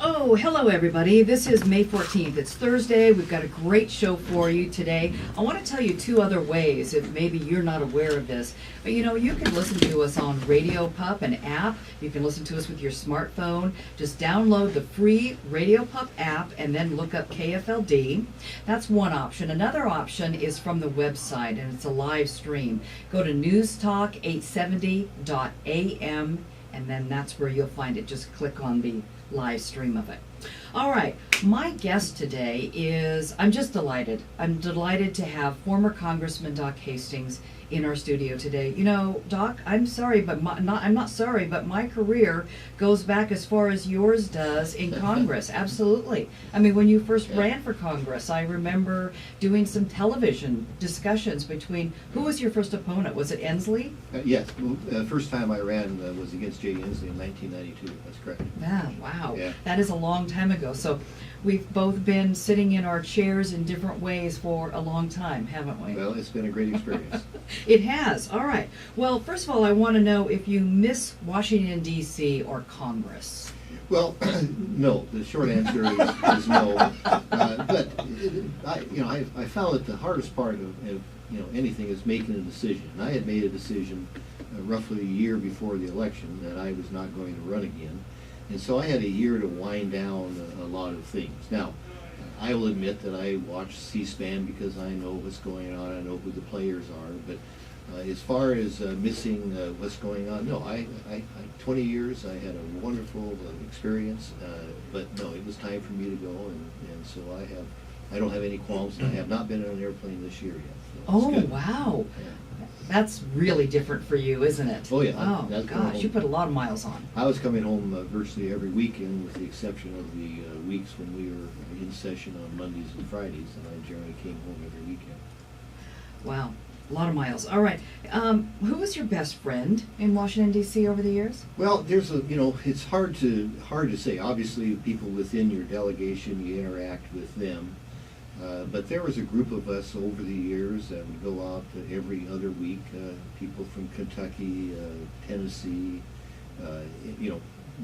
Oh, hello everybody. This is May 14th. It's Thursday. We've got a great show for you today. I want to tell you two other ways, if maybe you're not aware of this. But you know, you can listen to us on Radio Pup, an app. You can listen to us with your smartphone. Just download the free Radio Pup app and then look up KFLD. That's one option. Another option is from the website, and it's a live stream. Go to newstalk870.am, and then that's where you'll find it. Just click on the live stream of it. All right, my guest today is, I'm just delighted. I'm delighted to have former Congressman Doc Hastings in our studio today. You know, Doc, I'm sorry, but I'm not sorry, but my career goes back as far as yours does in Congress. Absolutely. I mean, when you first ran for Congress, I remember doing some television discussions between, who was your first opponent? Was it Ensley? Yes, the first time I ran was against Jay Inslee in 1992. That's correct. Yeah, wow. Yeah. That is a long time ago. So we've both been sitting in our chairs in different ways for a long time, haven't we? Well, it's been a great experience. It has. All right. Well, first of all, I want to know if you miss Washington, D.C. or Congress. Well, no. The short answer is no. But I found that the hardest part of anything is making a decision. And I had made a decision roughly a year before the election that I was not going to run again, and so I had a year to wind down a lot of things. Now, I will admit that I watch C-SPAN because I know what's going on. I know who the players are. But as far as missing what's going on, no. 20 years, I had a wonderful experience. But no, it was time for me to go, and so I don't have any qualms. And I have not been on an airplane this year yet. So Oh, good. wow. Yeah. That's really different for you, isn't it? Oh, yeah. Oh, That's gosh, home. you put a lot of miles on. I was coming home virtually every weekend, with the exception of the weeks when we were in session on Mondays and Fridays, and I generally came home every weekend. Wow, a lot of miles. All right. Who was your best friend in Washington, D.C. over the years? Well, it's hard to say. Obviously, people within your delegation, you interact with them. But there was a group of us over the years that would go out every other week. People from Kentucky, Tennessee,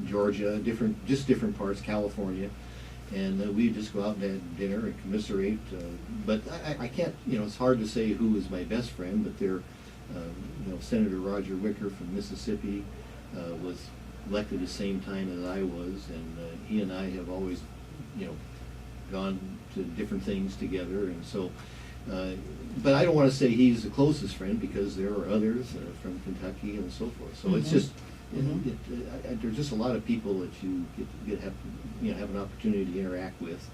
Georgia, different parts, California, and we'd just go out and have dinner and commiserate. But I can't, it's hard to say who was my best friend. But Senator Roger Wicker from Mississippi was elected the same time as I was, and he and I have always, gone to different things together, and so but I don't want to say he's the closest friend, because there are others from Kentucky and so forth. So it's just there's just a lot of people that you have an opportunity to interact with,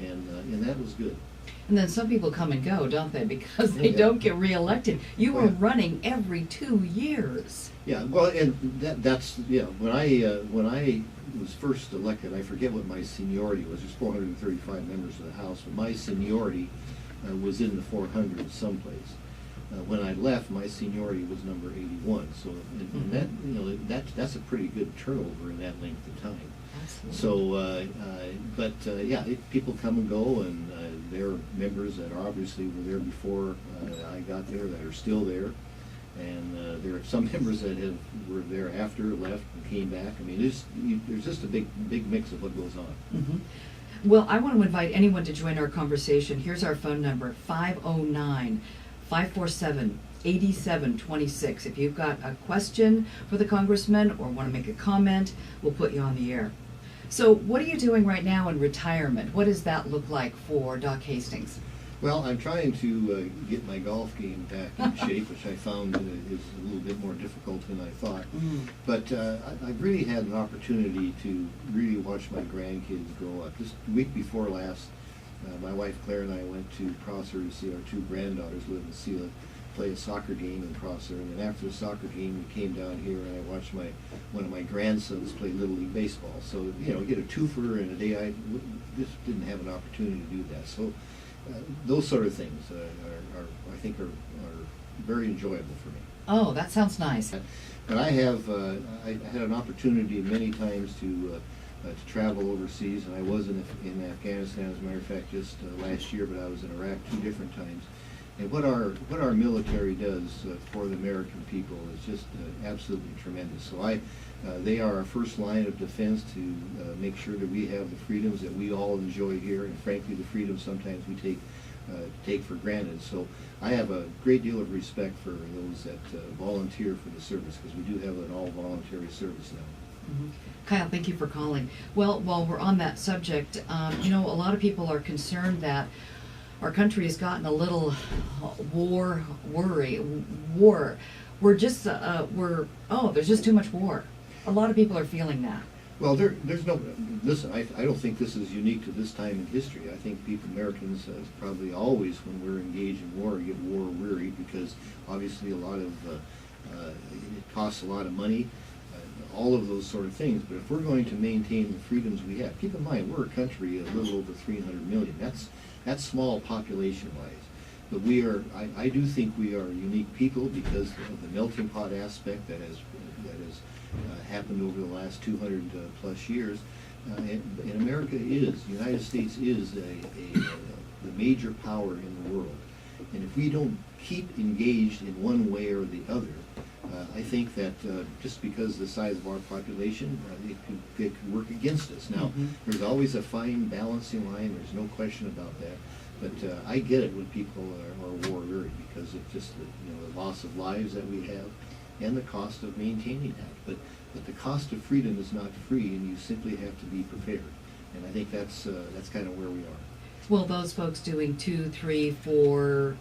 and that was good. And then some people come and go, don't they? Because they don't get reelected. You were running every 2 years. Yeah, well, and that's when I was first elected, I forget what my seniority was. There's 435 members of the House, but my seniority was in the 400s someplace. When I left, my seniority was number 81. So and that's a pretty good turnover in that length of time. Absolutely. So, people come and go, and there are members that obviously were there before I got there that are still there. And there are some members that were there after, left, and came back. I mean, there's just a big mix of what goes on. Mm-hmm. Well, I want to invite anyone to join our conversation. Here's our phone number, 509-547-8726. If you've got a question for the Congressman or want to make a comment, we'll put you on the air. So what are you doing right now in retirement? What does that look like for Doc Hastings? Well, I'm trying to get my golf game back in shape, which I found is a little bit more difficult than I thought. But I've really had an opportunity to really watch my grandkids grow up. Just the week before last, my wife Claire and I went to Prosser to see our two granddaughters live in Selah, play a soccer game in Prosser. And then after the soccer game, we came down here and I watched one of my grandsons play Little League Baseball. So, get a twofer in a day. I just didn't have an opportunity to do that. So those sort of things I think are very enjoyable for me. Oh, that sounds nice. But I had an opportunity many times to travel overseas, and I was in Afghanistan, as a matter of fact, just last year, but I was in Iraq 2 different times. And what our military does for the American people is just absolutely tremendous. So they are our first line of defense to make sure that we have the freedoms that we all enjoy here, and frankly, the freedoms sometimes we take for granted. So I have a great deal of respect for those that volunteer for the service, because we do have an all-voluntary service now. Mhm. Kyle, thank you for calling. Well, while we're on that subject, a lot of people are concerned that our country has gotten a little war. We're just, there's just too much war. A lot of people are feeling that. Well, there's no, listen, I don't think this is unique to this time in history. I think Americans probably always, when we're engaged in war, get war weary, because obviously a lot of, it costs a lot of money, all of those sort of things. But if we're going to maintain the freedoms we have, keep in mind, we're a country a little over 300 million. That's small population-wise. But I do think we are unique people because of the melting pot aspect that has happened over the last 200 plus years. And America the United States is the major power in the world. And if we don't keep engaged in one way or the other, I think that just because of the size of our population, it could work against us. Now, there's always a fine balancing line, there's no question about that. But I get it when people are war weary, because it's just the loss of lives that we have and the cost of maintaining that. But the cost of freedom is not free, and you simply have to be prepared. And I think that's kind of where we are. Well, those folks doing 2, 3, 4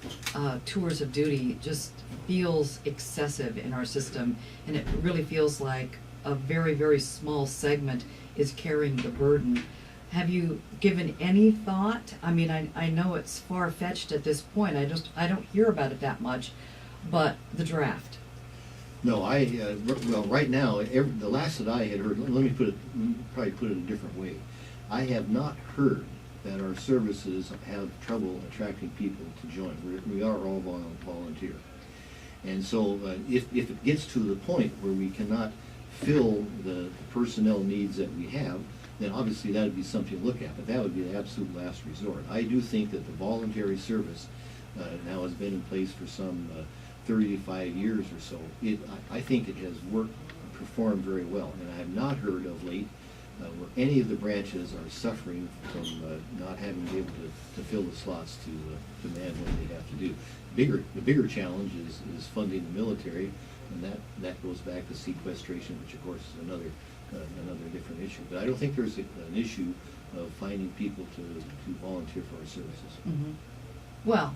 tours of duty just feels excessive in our system, and it really feels like a very, very small segment is carrying the burden. Have you given any thought? I mean, I know it's far-fetched at this point. I don't hear about it that much, but the draft. No, well, right now, the last that I had heard, let me probably put it a different way. I have not heard that our services have trouble attracting people to join. We are all volunteer. And so if it gets to the point where we cannot fill the personnel needs that we have, then obviously that would be something to look at, but that would be the absolute last resort. I do think that the voluntary service now has been in place for some 35 years or so. I think it has performed very well, and I have not heard of late where any of the branches are suffering from not having been able to fill the slots to demand what they have to do. The bigger challenge is funding the military, and that goes back to sequestration, which of course is another different issue. But I don't think there's an issue of finding people to volunteer for our services. Mm-hmm. Well,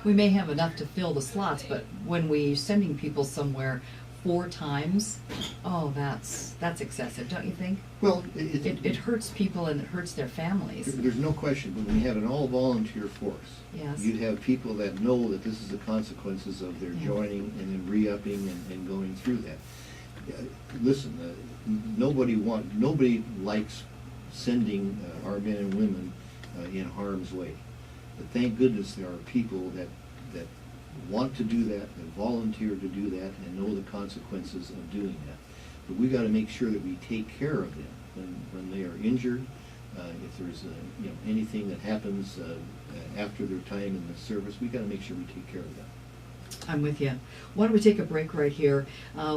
we may have enough to fill the slots, but when we're sending people somewhere 4 times, that's excessive, don't you think? Well, it hurts people and it hurts their families. There's no question, but when you have an all-volunteer force, yes, you have people that know that this is the consequences of their joining and then re-upping and going through that. Listen, nobody likes sending our men and women in harm's way. But thank goodness there are people that want to do that, that volunteer to do that, and know the consequences of doing that. But we've got to make sure that we take care of them when they are injured. If there's anything that happens after their time in the service, we've got to make sure we take care of them. I'm with you. Why don't we take a break right here?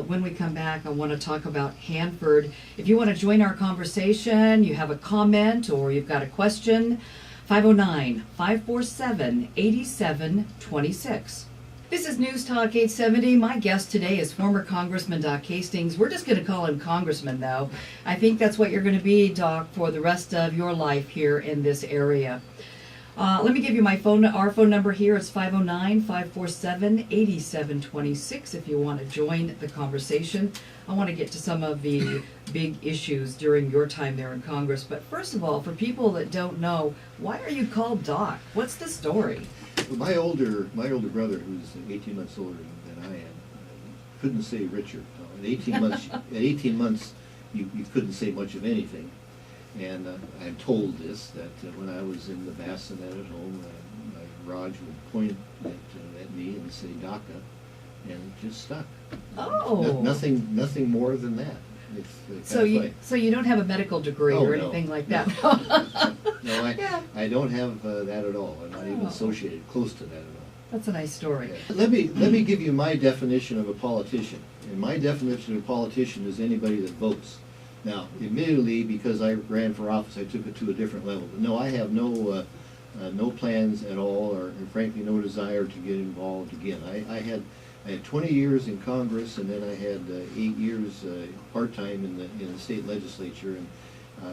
When we come back, I want to talk about Hanford. If you want to join our conversation, you have a comment or you've got a question, 509-547-8726. This is News Talk 870. My guest today is former Congressman Doc Hastings. We're just going to call him Congressman, though. I think that's what you're going to be, Doc, for the rest of your life here in this area. Let me give you our phone number here. It's 509-547-8726 if you want to join the conversation. I want to get to some of the big issues during your time there in Congress. But first of all, for people that don't know, why are you called Doc? What's the story? Well, my older brother, who's 18 months older than I am, couldn't say Richard. At 18 months, you couldn't say much of anything. And I'm told that when I was in the bassinet at home, Raj would point at me and say DACA, and it just stuck. Oh. Nothing more than that. So you don't have a medical degree or anything like that? No, I don't have that at all. I'm not even associated close to that at all. That's a nice story. Let me give you my definition of a politician. And my definition of a politician is anybody that votes. Now, admittedly, because I ran for office, I took it to a different level. But no, I have no plans at all, or frankly, no desire to get involved again. I had 20 years in Congress, and then I had 8 years part-time in the state legislature, and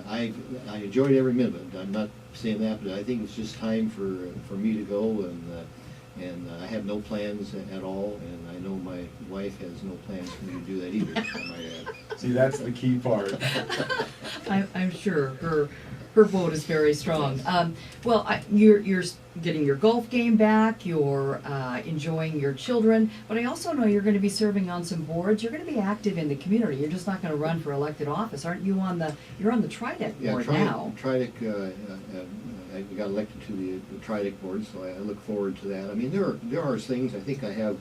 I enjoyed every minute. I'm not saying that, but I think it's just time for me to go, and I have no plans at all, and I know my wife has no plans for me to do that either, I might add. See, that's the key part. I'm sure her vote is very strong. You're getting your golf game back. You're enjoying your children, but I also know you're going to be serving on some boards. You're going to be active in the community. You're just not going to run for elected office, aren't you? You're on the TRIDEC board now. TRIDEC. I got elected to the TRIDEC board, so I look forward to that. I mean, there are things I think I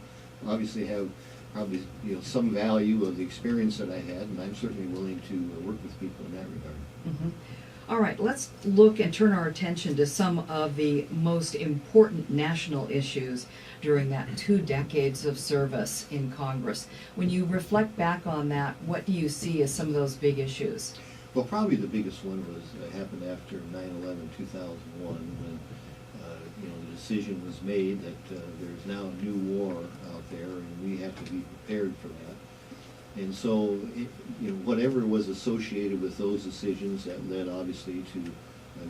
obviously have probably some value of the experience that I had, and I'm certainly willing to work with people in that regard. Mm-hmm. All right, let's look and turn our attention to some of the most important national issues during that 2 decades of service in Congress. When you reflect back on that, what do you see as some of those big issues? Well, probably the biggest one happened after 9/11/2001, when the decision was made that there's now a new war out there, and we have to be prepared for that. And so, whatever was associated with those decisions, that led obviously to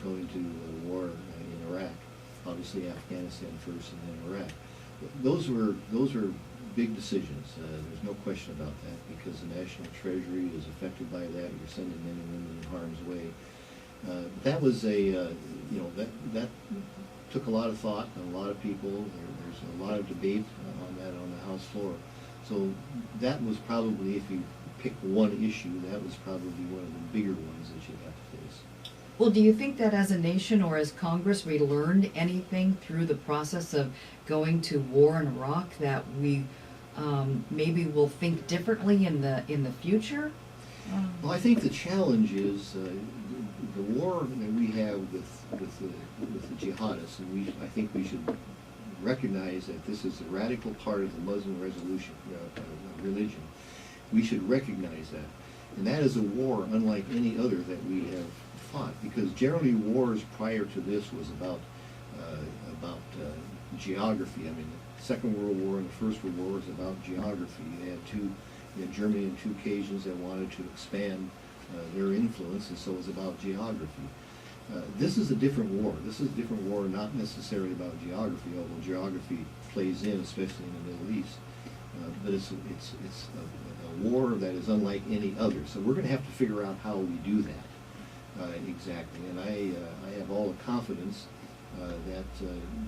going to war in Iraq, obviously Afghanistan first, and then Iraq. Those were big decisions. There's no question about that, because the national treasury is affected by that. You're sending men and women in harm's way. That was that took a lot of thought and a lot of people. There's a lot of debate on that on the House floor. So that was probably, if you pick one issue, that was probably one of the bigger ones that you have to face. Well, do you think that as a nation or as Congress we learned anything through the process of going to war in Iraq that we maybe will think differently in the future? Well, I think the challenge is the war that we have with the jihadists, and I think we should recognize that this is a radical part of the Muslim religion. We should recognize that, and that is a war unlike any other that we have fought. Because generally, wars prior to this was about geography. I mean, the Second World War and the First World War was about geography. You had Germany on 2 occasions that wanted to expand their influence, and so it was about geography. This is a different war. This is a different war, not necessarily about geography, although geography plays in, especially in the Middle East. But it's a war that is unlike any other. So we're going to have to figure out how we do that exactly. And I have all the confidence that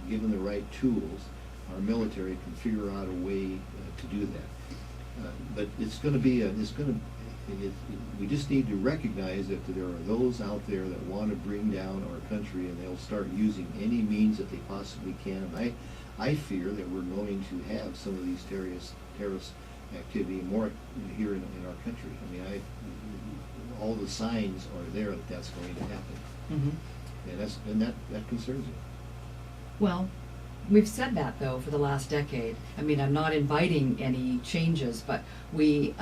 given the right tools, our military can figure out a way to do that. But it's going to be we just need to recognize that there are those out there that want to bring down our country, and they'll start using any means that they possibly can. And I fear that we're going to have some of these terrorist activity more here in our country. I mean, all the signs are there that that's going to happen. Mm-hmm. And that concerns me. Well, we've said that though for the last decade. I mean, I'm not inviting any changes, but we've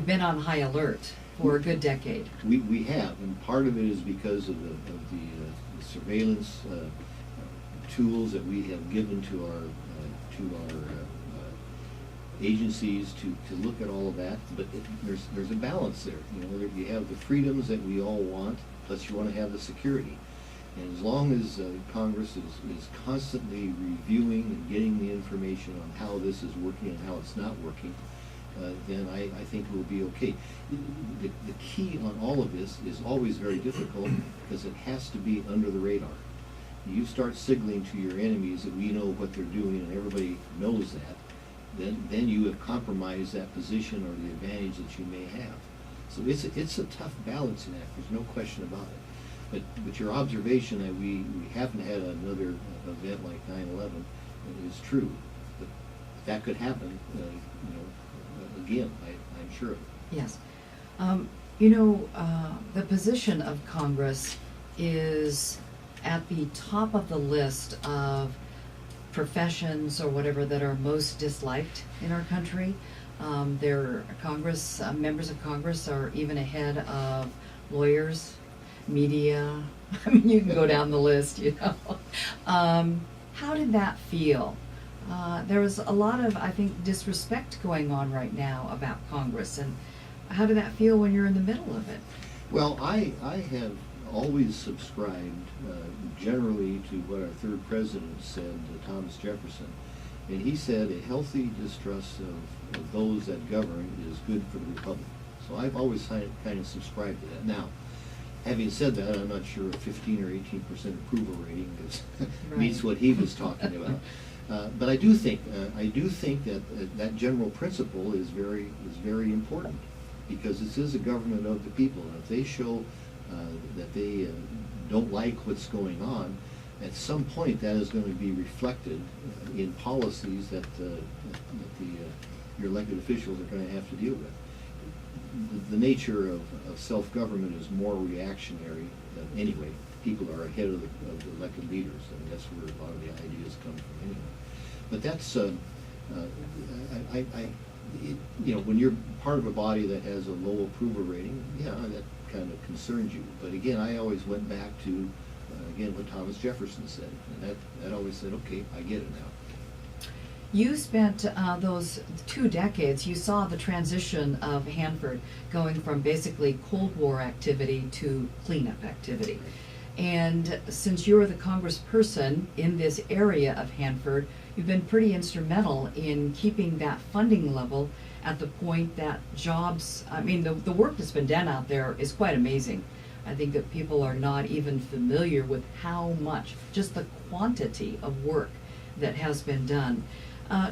been on high alert for a good decade. We have, and part of it is because of the surveillance tools that we have given to our agencies to look at all of that. But there's a balance there. You have the freedoms that we all want, plus you want to have the security. And as long as Congress is constantly reviewing and getting the information on how this is working and how it's not working, then I think we'll be okay. The key on all of this is always very difficult, because it has to be under the radar. You start signaling to your enemies that we know what they're doing and everybody knows that, then you have compromised that position or the advantage that you may have. So it's a tough balancing act, there's no question about it. But your observation that we haven't had another event like 9/11 is true. But that could happen, again, I'm sure of it. Yes. The position of Congress is at the top of the list of professions or whatever that are most disliked in our country. Their Congress, members of Congress are even ahead of lawyers, media. I mean, you can go down the list, you know. How did that feel? There was a lot of, I think, disrespect going on right now about Congress, and how did that feel when you're in the middle of it? Well, I have always subscribed generally to what our third president said, Thomas Jefferson. And he said a healthy distrust of those that govern is good for the republic. So I've always kind of subscribed to that. Now, having said that, I'm not sure a 15 or 18% approval rating is Right. meets what he was talking about. But I do think that that general principle is very important, because this is a government of the people. And if they show that they don't like what's going on, at some point that is going to be reflected in policies that your elected officials are going to have to deal with. The nature of self-government is more reactionary anyway. People are ahead of the elected leaders, and that's where a lot of the ideas come from anyway. But that's, you know, when you're part of a body that has a low approval rating, yeah, that kind of concerns you. But again, I always went back to, again, what Thomas Jefferson said, and that always said, okay, I get it now. You spent those 2 decades, you saw the transition of Hanford going from basically Cold War activity to cleanup activity. And since you're the congressperson in this area of Hanford, you've been pretty instrumental in keeping that funding level at the point that jobs, I mean, the work that's been done out there is quite amazing. I think that people are not even familiar with how much, just the quantity of work that has been done.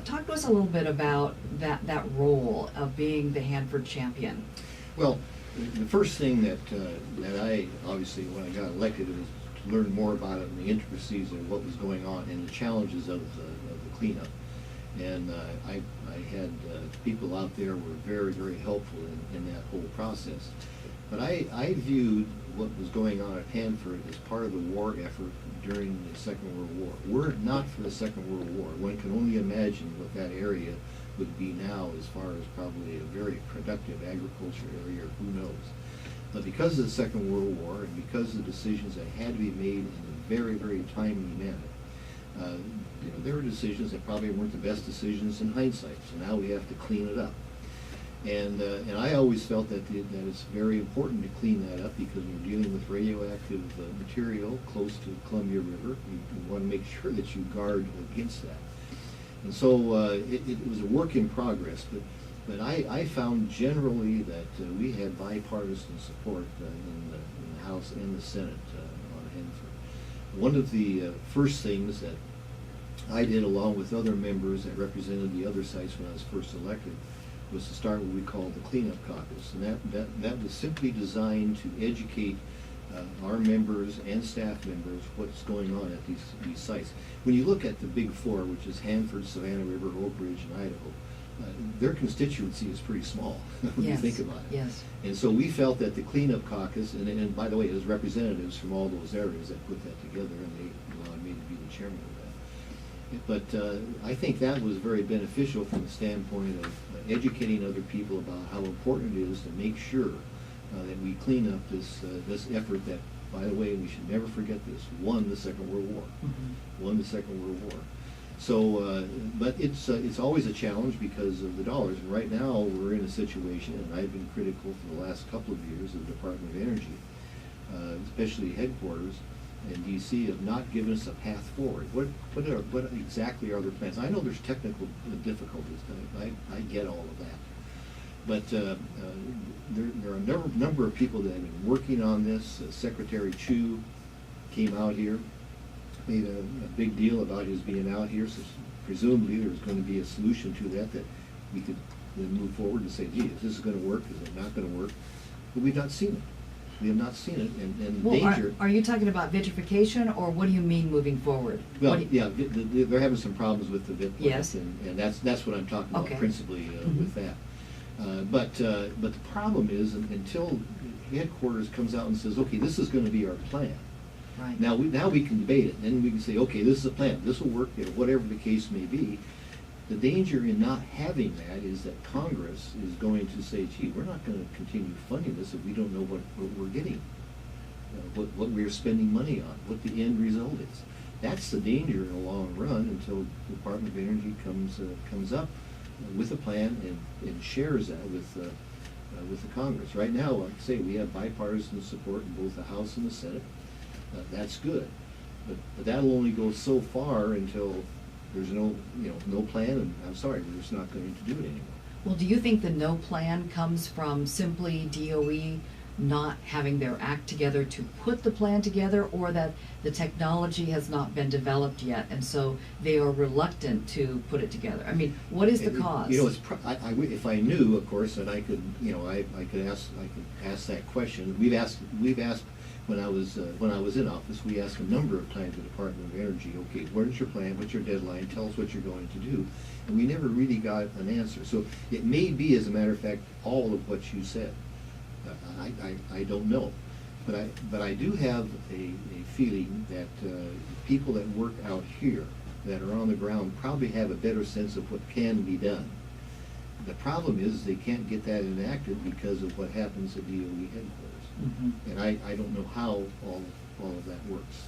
Talk to us a little bit about that role of being the Hanford champion. Well, the first thing that I, obviously, when I got elected, was to learn more about it and the intricacies of what was going on and the challenges of the cleanup. And I had people out there were very helpful in that whole process. But I viewed what was going on at Hanford as part of the war effort during the Second World War. Were it not for the Second World War, one can only imagine what that area would be now, as far as probably a very productive agriculture area, or who knows. But because of the Second World War, and because of the decisions that had to be made in a very timely manner, you know, there were decisions that probably weren't the best decisions in hindsight, so now we have to clean it up. And I always felt that it's very important to clean that up, because when you're dealing with radioactive material close to Columbia River, you want to make sure that you guard against that. And so it was a work in progress, but I found generally that we had bipartisan support in the House and the Senate on Hanford. One of the first things that I did, along with other members that represented the other sites when I was first elected, was to start what we called the Cleanup Caucus. And that was simply designed to educate our members and staff members what's going on at these sites. When you look at the big four, which is Hanford, Savannah River, Oak Ridge, and Idaho, their constituency is pretty small when you think about it. Yes. And so we felt that the Cleanup Caucus, and by the way, it was representatives from all those areas that put that together, and they allowed me to be the chairman of that. But I think that was very beneficial from the standpoint of educating other people about how important it is to make sure that we clean up this effort that, by the way, we should never forget this, won the Second World War. Mm-hmm. Won the Second World War. So, but it's always a challenge because of the dollars. And right now, we're in a situation, and I've been critical for the last couple of years of the Department of Energy, especially headquarters in D.C., of not giving us a path forward. What exactly are their plans? I know there's technical difficulties. I get all of that. But there are a number of people that have been working on this. Secretary Chu came out here, made a big deal about his being out here, so presumably there's going to be a solution to that we could then move forward and say, gee, is this going to work, is it not going to work? But we've not seen it. We have not seen it, and Well, danger. are you talking about vitrification, or what do you mean moving forward? Well, yeah, they're having some problems with the vit plant, Yes. and that's what I'm talking about Okay. principally with that. But the problem is, until headquarters comes out and says, okay, this is going to be our plan, Right. Now we can debate it, and we can say, okay, this is a plan, this will work, whatever the case may be. The danger in not having that is that Congress is going to say, gee, we're not going to continue funding this if we don't know what we're getting, what we're spending money on, what the end result is. That's the danger in the long run until the Department of Energy comes up with a plan and shares that with the Congress. Right now, like I say, we have bipartisan support in both the House and the Senate. That's good, but that'll only go so far until there's no plan, and I'm sorry, we're just not going to do it anymore. Well, do you think the no plan comes from simply DOE not having their act together to put the plan together, or that the technology has not been developed yet, and so they are reluctant to put it together? I mean, what is the cause? If I knew, of course, then I could, I could ask that question. We've asked when I was in office, we asked a number of times the Department of Energy, okay, where's your plan, what's your deadline, tell us what you're going to do, and we never really got an answer. So it may be, as a matter of fact, all of what you said. I don't know, but I do have a feeling that people that work out here, that are on the ground, probably have a better sense of what can be done. The problem is they can't get that enacted because of what happens at DOE headquarters. Mm-hmm. And I don't know how all of that works.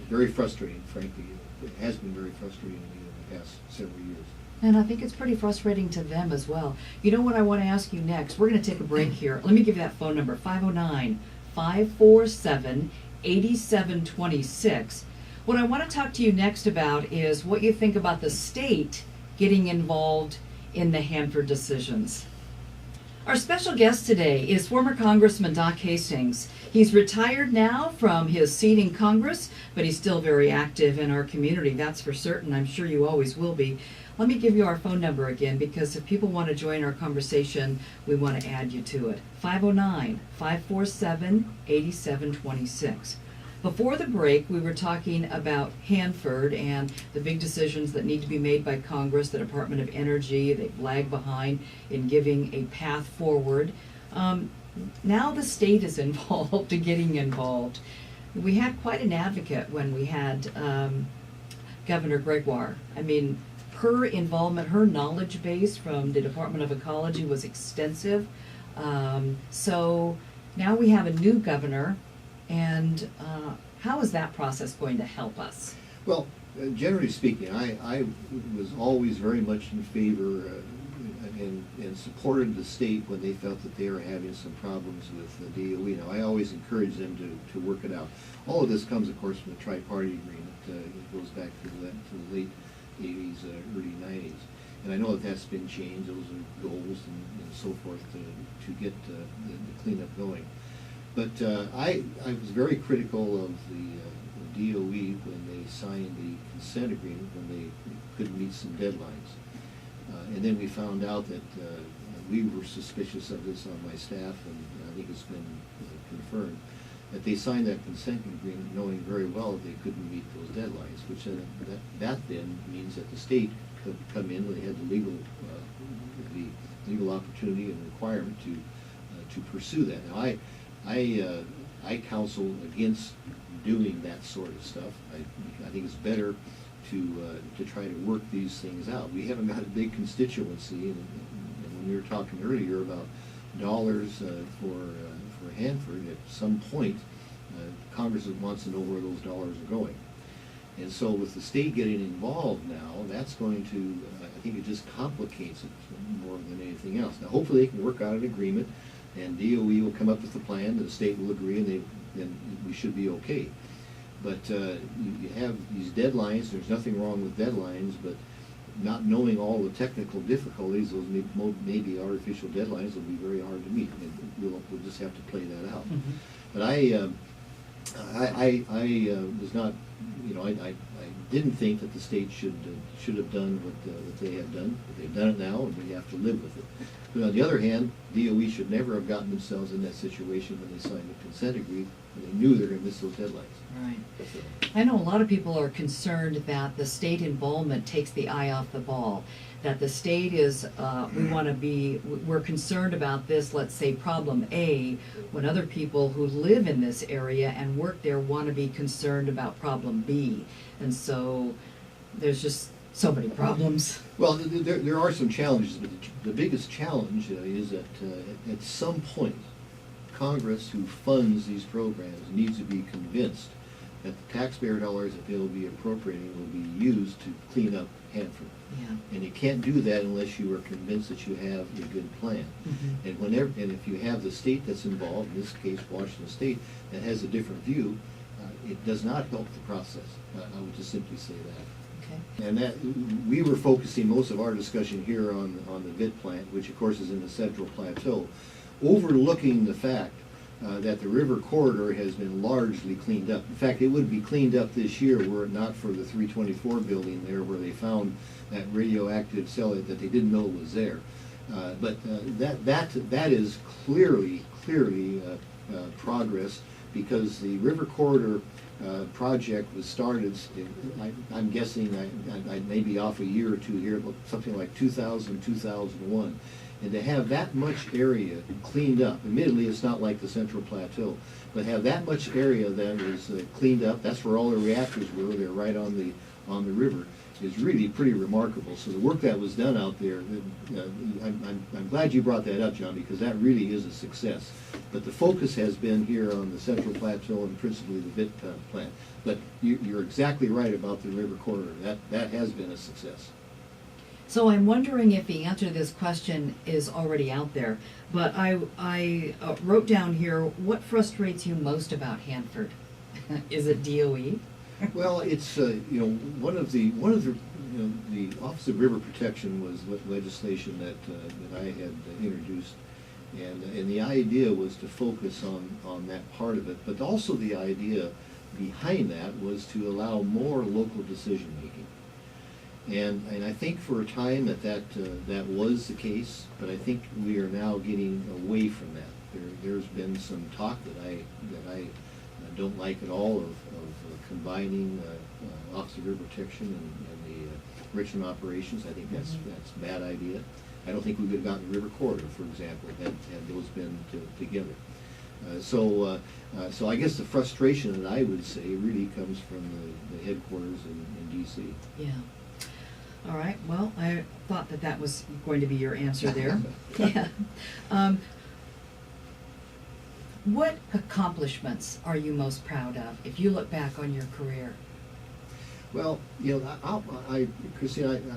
Very frustrating, frankly. It has been very frustrating to me in the past several years. And I think it's pretty frustrating to them as well. You know what I want to ask you next? We're going to take a break here. Let me give you that phone number, 509-547-8726. What I want to talk to you next about is what you think about the state getting involved in the Hanford decisions. Our special guest today is former Congressman Doc Hastings. He's retired now from his seat in Congress, but he's still very active in our community, that's for certain. I'm sure you always will be. Let me give you our phone number again, because if people want to join our conversation, we want to add you to it. 509-547-8726. Before the break, we were talking about Hanford and the big decisions that need to be made by Congress, the Department of Energy. They've lagged behind in giving a path forward. Now the state is involved in getting involved. We had quite an advocate when we had Governor Gregoire. I mean, her involvement, her knowledge base from the Department of Ecology was extensive. So now we have a new governor, and how is that process going to help us? Well, generally speaking, I was always very much in favor and supported the state when they felt that they were having some problems with the DOE. Now, I always encouraged them to work it out. All of this comes, of course, from the tri-party agreement. It goes back to the late 80s, early 90s. And I know that that's been changed. Those are goals and so forth to get the cleanup going. But I was very critical of the DOE when they signed the consent agreement, when they couldn't meet some deadlines. And then we found out that we were suspicious of this on my staff, and I think it's been confirmed, that they signed that consent agreement knowing very well that they couldn't meet those deadlines, which that then means that the state could come in when they had the legal opportunity and requirement to pursue that. Now, I counsel against doing that sort of stuff. I think it's better to try to work these things out. We haven't got a big constituency, and when we were talking earlier about dollars for Hanford, at some point, Congress wants to know where those dollars are going. And so with the state getting involved now, that's going to, I think it just complicates it more than anything else. Now, hopefully they can work out an agreement, and DOE will come up with a plan, and the state will agree, and then we should be okay. But you have these deadlines. There's nothing wrong with deadlines, but not knowing all the technical difficulties, those maybe artificial deadlines will be very hard to meet. And we'll just have to play that out. Mm-hmm. But I was not, I didn't think that the state should have done what they have done. But they've done it now, and we have to live with it. But on the other hand, DOE should never have gotten themselves in that situation when they signed the consent agreement. They knew they were going to miss those deadlines. Right. So. I know a lot of people are concerned that the state involvement takes the eye off the ball, that the state is, we're concerned about this, let's say, problem A, when other people who live in this area and work there want to be concerned about problem B. And so there's just so many problems. Well, there are some challenges, but the biggest challenge is that at some point, Congress, who funds these programs, needs to be convinced that the taxpayer dollars that they'll be appropriating will be used to clean up Hanford. Yeah. And you can't do that unless you are convinced that you have a good plan. Mhm. And if you have the state that's involved, in this case Washington State, that has a different view, it does not help the process. I would just simply say that. Okay. And that, we were focusing most of our discussion here on the VIT plant, which of course is in the Central Plateau, overlooking the fact that the river corridor has been largely cleaned up. In fact, it would be cleaned up this year were it not for the 324 building there where they found that radioactive cell that they didn't know was there. But that is clearly progress, because the river corridor project was started, I'm guessing, I may be off a year or two here, but something like 2000, 2001. And to have that much area cleaned up, admittedly it's not like the Central Plateau, but have that much area that was cleaned up, that's where all the reactors were, they're right on the river, is really pretty remarkable. So the work that was done out there, I'm glad you brought that up, John, because that really is a success. But the focus has been here on the Central Plateau and principally the VIT plant. But you're exactly right about the river corridor. That has been a success. So I'm wondering if the answer to this question is already out there, but I wrote down here, what frustrates you most about Hanford? Is it DOE? Well, it's one of the the Office of River Protection was legislation that I had introduced, and the idea was to focus on that part of it, but also the idea behind that was to allow more local decision making. And I think for a time that was the case, but I think we are now getting away from that. There's been some talk that I don't like at all of combining Office of River Protection and the Richmond operations. I think that's a bad idea. I don't think we would have gotten the river corridor, for example, had those been together. So I guess the frustration that I would say really comes from the headquarters in D.C. Yeah. All right, well, I thought that was going to be your answer there. Yeah. What accomplishments are you most proud of if you look back on your career? Well, Christine,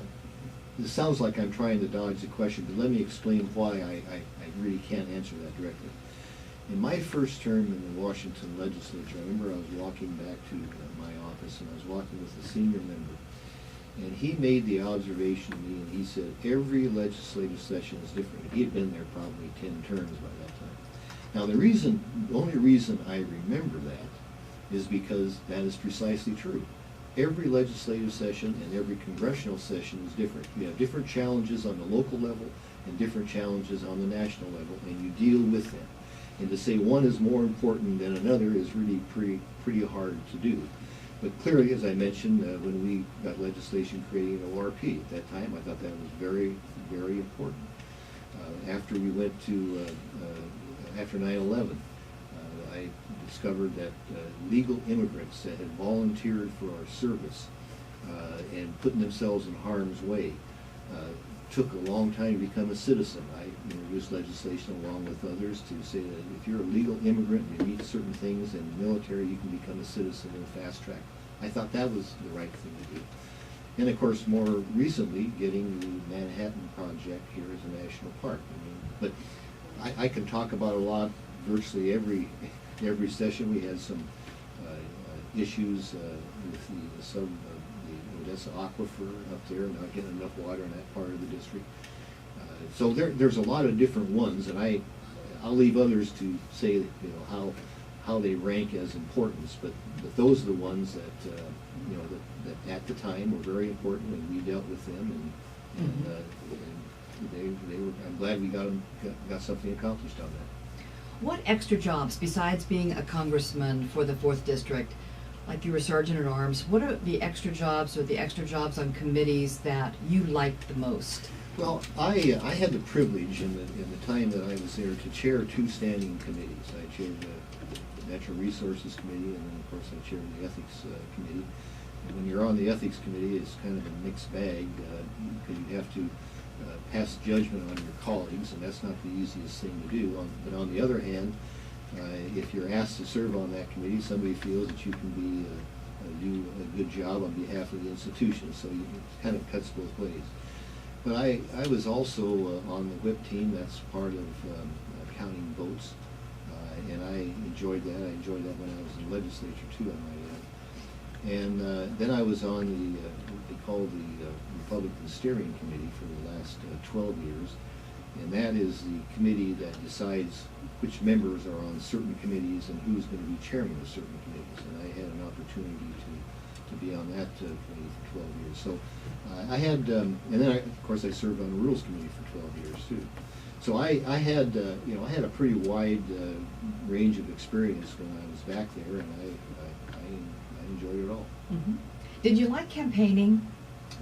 this sounds like I'm trying to dodge the question, but let me explain why I really can't answer that directly. In my first term in the Washington legislature, I remember I was walking back to my office, and I was walking with a senior member. And he made the observation to me, and he said, every legislative session is different. He had been there probably 10 terms by that time. Now, the only reason I remember that is because that is precisely true. Every legislative session and every congressional session is different. You have different challenges on the local level and different challenges on the national level, and you deal with them. And to say one is more important than another is really pretty hard to do. But clearly, as I mentioned, when we got legislation creating ORP at that time, I thought that was very, very important. After we went to, after 9/11, I discovered that legal immigrants that had volunteered for our service and putting themselves in harm's way took a long time to become a citizen. I introduced legislation along with others to say that if you're a legal immigrant and you meet certain things in the military, you can become a citizen in a fast track. I thought that was the right thing to do. And of course, more recently, getting the Manhattan Project here as a national park. But I can talk about a lot, virtually every session. We had some issues with the Odessa aquifer up there, not getting enough water in that part of the district. So there's a lot of different ones, and I'll leave others to say how they rank as importance, but those are the ones that that at the time were very important, and we dealt with them, and they were. I'm glad we got something accomplished on that. What extra jobs, besides being a congressman for the 4th District, like you were sergeant at arms, what are the extra jobs or the extra jobs on committees that you liked the most? Well, I had the privilege in the time that I was there to chair 2 standing committees. I chaired the Natural Resources Committee, and then of course I chaired the Ethics Committee. And when you're on the Ethics Committee, it's kind of a mixed bag, because you have to pass judgment on your colleagues, and that's not the easiest thing to do. But on the other hand, if you're asked to serve on that committee, somebody feels that you can do a good job on behalf of the institution, so it kind of cuts both ways. But I was also on the whip team. That's part of counting votes, and I enjoyed that. I enjoyed that when I was in the legislature too, I might add. And then I was on what they call the Republican Steering Committee for the last 12 years, and that is the committee that decides which members are on certain committees and who's going to be chairman of certain committees. And I had an opportunity to be on that committee for 12 years. So I had, and then of course I served on the Rules Committee for 12 years too. So I had, I had a pretty wide range of experience when I was back there, and I enjoyed it all. Mm-hmm. Did you like campaigning?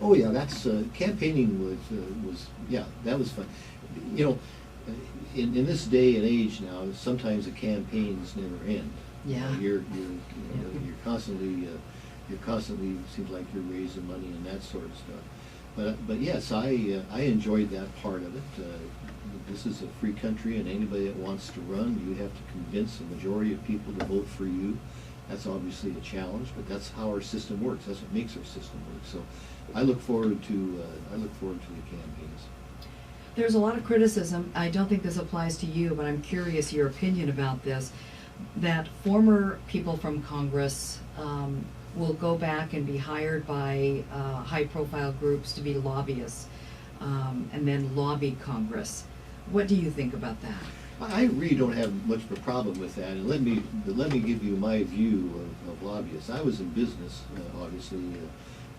Oh yeah, that's campaigning was yeah, that was fun. In this day and age now, sometimes the campaigns never end. Yeah. You're constantly seems like you're raising money and that sort of stuff. But yes, I enjoyed that part of it. This is a free country, and anybody that wants to run, you have to convince the majority of people to vote for you. That's obviously a challenge, but that's how our system works. That's what makes our system work. So I look forward to the campaigns. There's a lot of criticism. I don't think this applies to you, but I'm curious your opinion about this, that former people from Congress will go back and be hired by high-profile groups to be lobbyists and then lobby Congress. What do you think about that? I really don't have much of a problem with that, and let me give you my view of lobbyists. I was in business, obviously,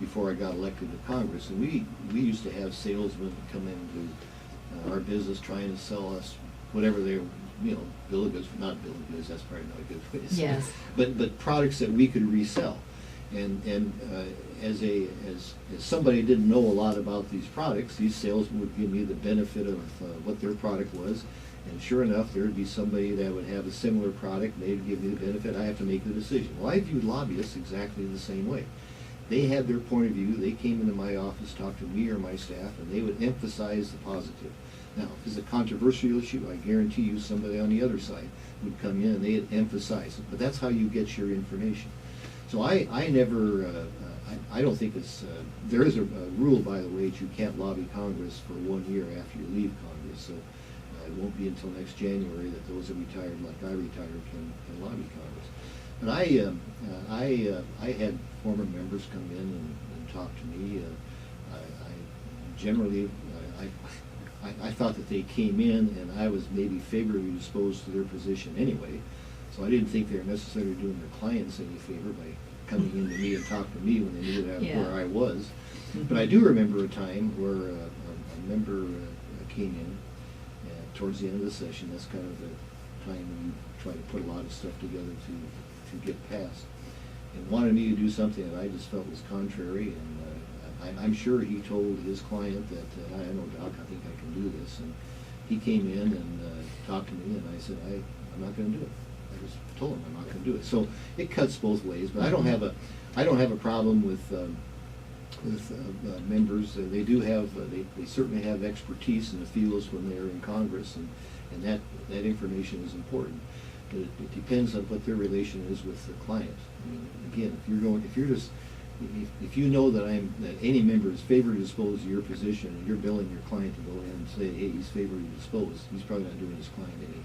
before I got elected to Congress, and we used to have salesmen come into our business trying to sell us whatever they were, bill of goods, not bill of goods, that's probably not a good way to say Yes. it, but products that we could resell. And as somebody who didn't know a lot about these products, these salesmen would give me the benefit of what their product was. And sure enough, there would be somebody that would have a similar product, and they'd give me the benefit. I have to make the decision. Well, I viewed lobbyists exactly the same way. They had their point of view. They came into my office, talked to me or my staff, and they would emphasize the positive. Now, if it's a controversial issue, I guarantee you somebody on the other side would come in and they'd emphasize it. But that's how you get your information. So I don't think it's, there is a rule, by the way, that you can't lobby Congress for 1 year after you leave Congress. So it won't be until next January that those that retired, like I retired, can lobby Congress. But I had former members come in and talk to me. I thought that they came in and I was maybe favorably disposed to their position anyway. So I didn't think they were necessarily doing their clients any favor by coming in to me and talking to me when they knew that where I was. But I do remember a time where a member came in towards the end of the session. That's kind of the time when you try to put a lot of stuff together to get passed, and wanted me to do something that I just felt was contrary. And I'm sure he told his client that, I know, Doc, I think I can do this. And he came in and talked to me, and I said, I'm not going to do it. I just told him I'm not going to do it. So it cuts both ways. But I don't have a problem with members. They do have they certainly have expertise in the fields when they're in Congress, and that information is important. But it depends on what their relation is with the client. I mean, again, if you know that any member is favorably disposed to your position, and you're billing your client to go in and say, hey, he's favorably disposed, he's probably not doing his client any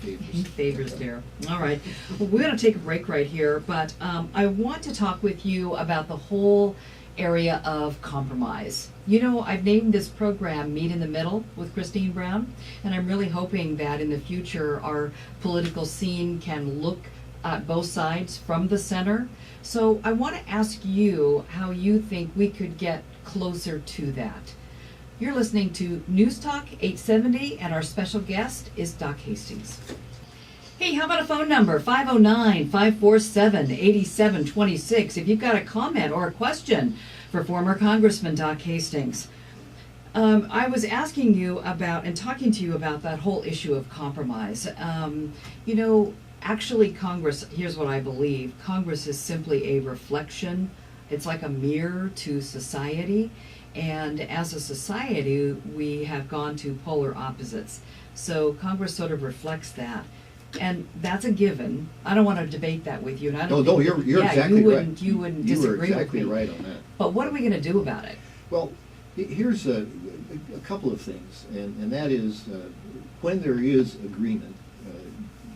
favors. Favors there. All right. Well, we're going to take a break right here, but I want to talk with you about the whole area of compromise. I've named this program Meet in the Middle with Christine Brown, and I'm really hoping that in the future our political scene can look at both sides from the center. So I want to ask you how you think we could get closer to that. You're listening to News Talk 870, and our special guest is Doc Hastings. Hey, how about a phone number? 509-547-8726. If you've got a comment or a question for former Congressman Doc Hastings. I was asking you about and talking to you about that whole issue of compromise. Actually, Congress, here's what I believe. Congress is simply a reflection. It's like a mirror to society. And as a society, we have gone to polar opposites. So Congress sort of reflects that. And that's a given. I don't want to debate that with you. And I don't No, think, you're exactly right. You wouldn't You disagree were exactly with me. right on that. But what are we going to do about it? Well, here's a couple of things, and that is when there is agreement,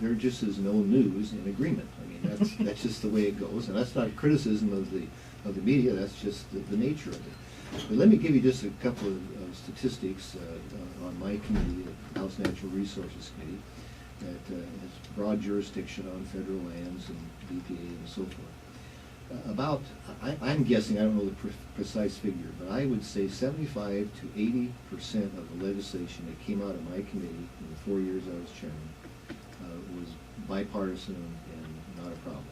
there just is no news in agreement. I mean, that's just the way it goes, and that's not a criticism of the media. That's just the nature of it. But let me give you just a couple of statistics on my committee, the House Natural Resources Committee, that has broad jurisdiction on federal lands and BPA and so forth. I'm guessing, I don't know the precise figure, but I would say 75 to 80% of the legislation that came out of my committee in the 4 years I was chairman was bipartisan and not a problem.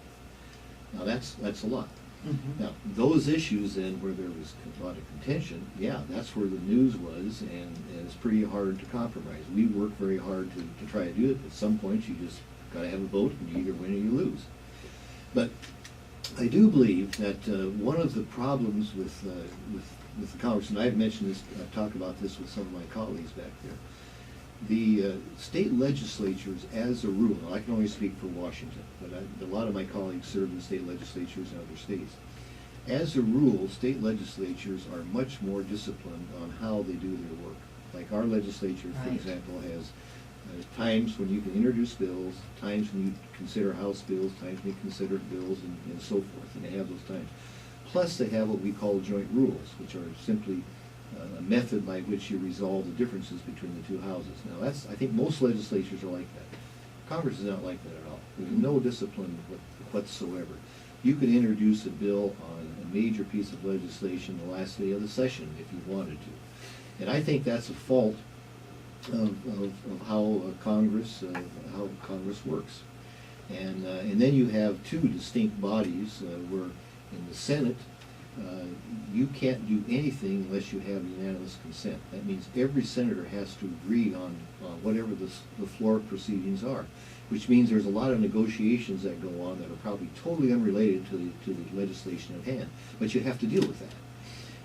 Now that's a lot. Mm-hmm. Now those issues then where there was a lot of contention, yeah, that's where the news was, and it's pretty hard to compromise. We work very hard to try to do it. At some point you just got to have a vote, and you either win or you lose. But I do believe that one of the problems with the Congress, and I've mentioned this, I've talked about this with some of my colleagues back there, the state legislatures, as a rule, I can only speak for Washington, but a lot of my colleagues serve in state legislatures in other states. As a rule, state legislatures are much more disciplined on how they do their work. Like our legislature, for Right. example, has times when you can introduce bills, times when you consider House bills, times when you consider bills, and so forth, and they have those times. Plus, they have what we call joint rules, which are simply a method by which you resolve the differences between the two houses. Now, I think most legislatures are like that. Congress is not like that at all. There's no discipline whatsoever. You could introduce a bill on a major piece of legislation the last day of the session if you wanted to. And I think that's a fault of how Congress works. And then you have two distinct bodies where in the Senate you can't do anything unless you have unanimous consent. That means every senator has to agree on whatever the floor proceedings are, which means there's a lot of negotiations that go on that are probably totally unrelated to the legislation at hand. But you have to deal with that.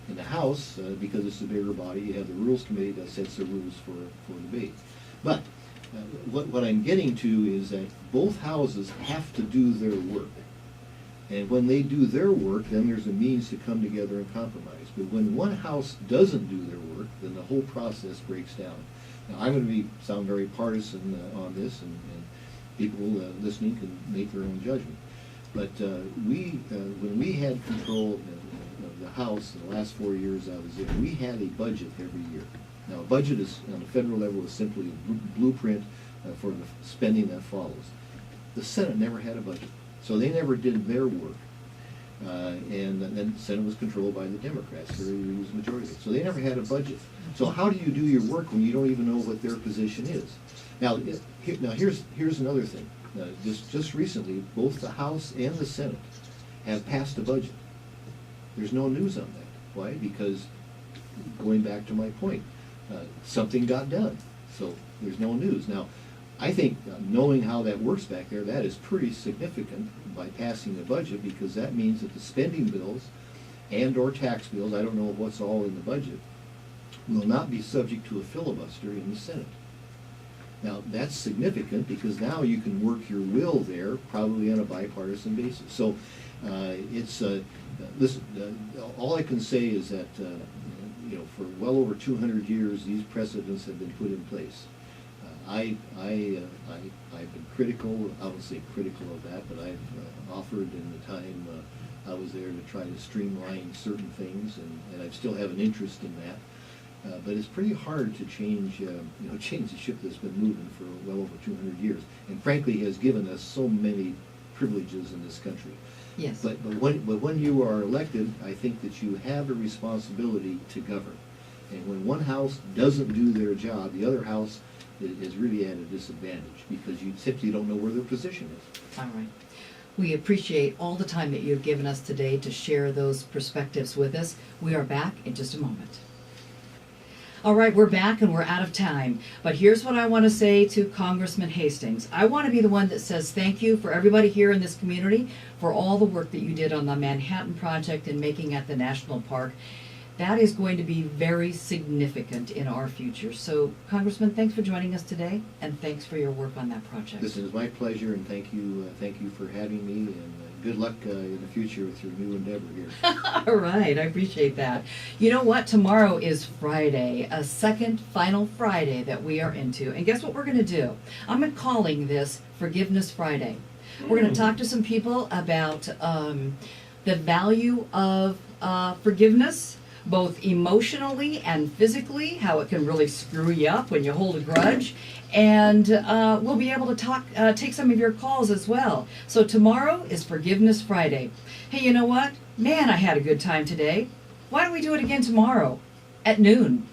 In the House, because it's a bigger body, you have the Rules Committee that sets the rules for debate. But what I'm getting to is that both houses have to do their work. And when they do their work, then there's a means to come together and compromise. But when one house doesn't do their work, then the whole process breaks down. Now, I'm going to sound very partisan on this, and people listening can make their own judgment. But when we had control of the House in the last 4 years I was there, we had a budget every year. Now, a budget is, on the federal level, is simply a blueprint for the spending that follows. The Senate never had a budget, so they never did their work. And then the Senate was controlled by the Democrats, very huge majority. So they never had a budget. So how do you do your work when you don't even know what their position is? Now here's another thing. Just recently, both the House and the Senate have passed a budget. There's no news on that. Why? Because, going back to my point, something got done. So there's no news. Now, I think knowing how that works back there, that is pretty significant by passing the budget, because that means that the spending bills and or tax bills, I don't know what's all in the budget, will not be subject to a filibuster in the Senate. Now, that's significant because now you can work your will there, probably on a bipartisan basis. So listen, all I can say is that for well over 200 years, these precedents have been put in place. I've been critical, I won't say critical of that, but I've offered in the time I was there to try to streamline certain things, and I still have an interest in that. But it's pretty hard to change the ship that's been moving for well over 200 years, and frankly has given us so many privileges in this country. Yes. But when you are elected, I think that you have a responsibility to govern. And when one house doesn't do their job, the other house is really at a disadvantage because you simply don't know where their position is. All right. We appreciate all the time that you've given us today to share those perspectives with us. We are back in just a moment. All right, we're back and we're out of time. But here's what I want to say to Congressman Hastings. I want to be the one that says thank you for everybody here in this community for all the work that you did on the Manhattan Project and making it the national park. That is going to be very significant in our future. So, Congressman, thanks for joining us today, and thanks for your work on that project. This is my pleasure, and thank you for having me, and good luck in the future with your new endeavor here. All right, I appreciate that. You know what? Tomorrow is Friday, a second final Friday that we are into. And guess what we're going to do? I'm calling this Forgiveness Friday. We're going to talk to some people about the value of forgiveness, both emotionally and physically, how it can really screw you up when you hold a grudge. And we'll be able to take some of your calls as well. So tomorrow is Forgiveness Friday. Hey, you know what? Man, I had a good time today. Why don't we do it again tomorrow at noon?